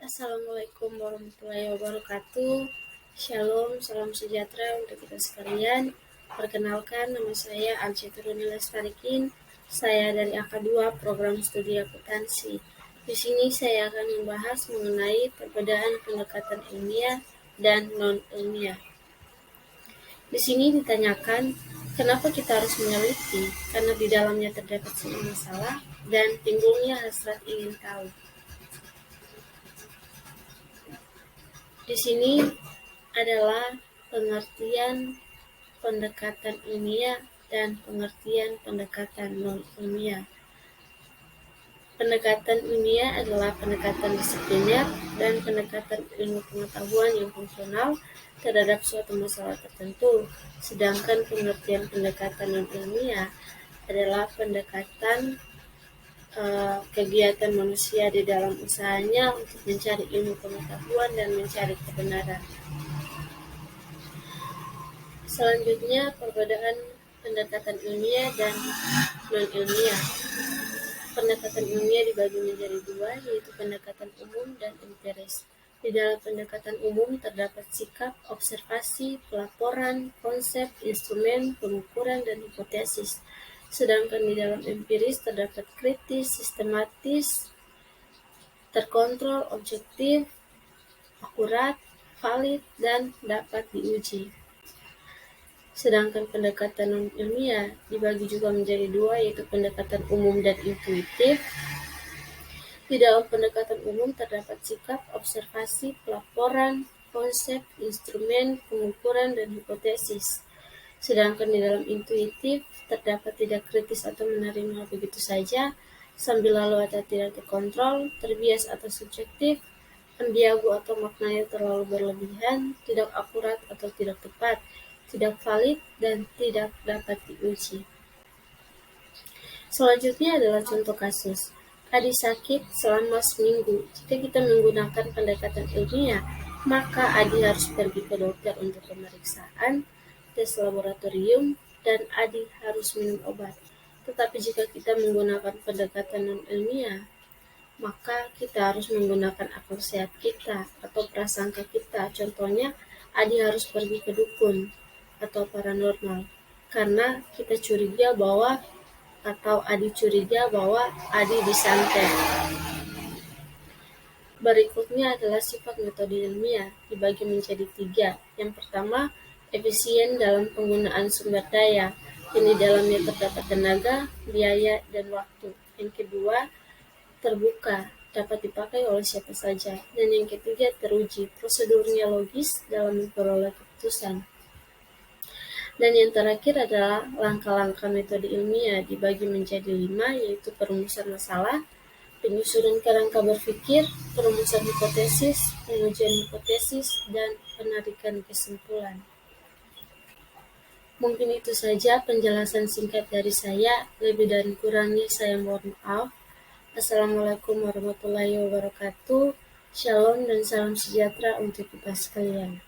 Assalamualaikum warahmatullahi wabarakatuh. Shalom, salam sejahtera untuk kita sekalian. Perkenalkan, nama saya Alcituruni Lestarikin. Saya dari AK2 Program Studi Akuntansi. Di sini saya akan membahas mengenai perbedaan pendekatan ilmiah dan non-ilmiah. Di sini ditanyakan, kenapa kita harus meneliti? Karena di dalamnya terdapat semua masalah dan timbulnya hasrat ingin tahu. Di sini adalah pengertian pendekatan ilmiah dan pengertian pendekatan non-ilmiah. Pendekatan ilmiah adalah pendekatan disipliner dan pendekatan ilmu pengetahuan yang fungsional terhadap suatu masalah tertentu, sedangkan pengertian pendekatan non-ilmiah adalah pendekatan kegiatan manusia di dalam usahanya untuk mencari ilmu pengetahuan dan mencari kebenaran. Selanjutnya, perbedaan pendekatan ilmiah dan non-ilmiah. Pendekatan ilmiah dibagi menjadi dua, yaitu pendekatan umum dan empiris. Di dalam pendekatan umum terdapat sikap, observasi, pelaporan, konsep, instrumen, pengukuran, dan hipotesis. Sedangkan di dalam empiris terdapat kritis, sistematis, terkontrol, objektif, akurat, valid, dan dapat diuji. Sedangkan pendekatan non-ilmiah dibagi juga menjadi dua, yaitu pendekatan umum dan intuitif. Di dalam pendekatan umum terdapat sikap, observasi, pelaporan, konsep, instrumen, pengukuran, dan hipotesis. Sedangkan di dalam intuitif terdapat tidak kritis atau menerima begitu saja, sambil lalu atau tidak terkontrol, terbias atau subjektif, ambigu atau maknanya terlalu berlebihan, tidak akurat atau tidak tepat, tidak valid, dan tidak dapat diuji. Selanjutnya adalah contoh kasus. Adi sakit selama seminggu. Jika kita menggunakan pendekatan ilmiah, maka Adi harus pergi ke dokter untuk pemeriksaan, tes laboratorium, dan Adi harus minum obat. Tetapi jika kita menggunakan pendekatan non-ilmiah, maka kita harus menggunakan akal sehat kita atau prasangka kita. Contohnya, Adi harus pergi ke dukun atau paranormal karena kita curiga bahwa Adi curiga bahwa Adi disantet. Berikutnya adalah sifat metode ilmiah, dibagi menjadi tiga. Yang pertama, efisien dalam penggunaan sumber daya. Ini dalamnya terdapat tenaga, biaya, dan waktu. Yang kedua, terbuka, dapat dipakai oleh siapa saja. Dan yang ketiga, teruji, prosedurnya logis dalam memperoleh keputusan. Dan yang terakhir adalah langkah-langkah metode ilmiah, dibagi menjadi 5, yaitu perumusan masalah, penyusunan kerangka berpikir, perumusan hipotesis, pengujian hipotesis, dan penarikan kesimpulan. Mungkin itu saja penjelasan singkat dari saya, lebih dan kurangnya saya mohon maaf. Assalamualaikum warahmatullahi wabarakatuh. Shalom dan salam sejahtera untuk kita sekalian.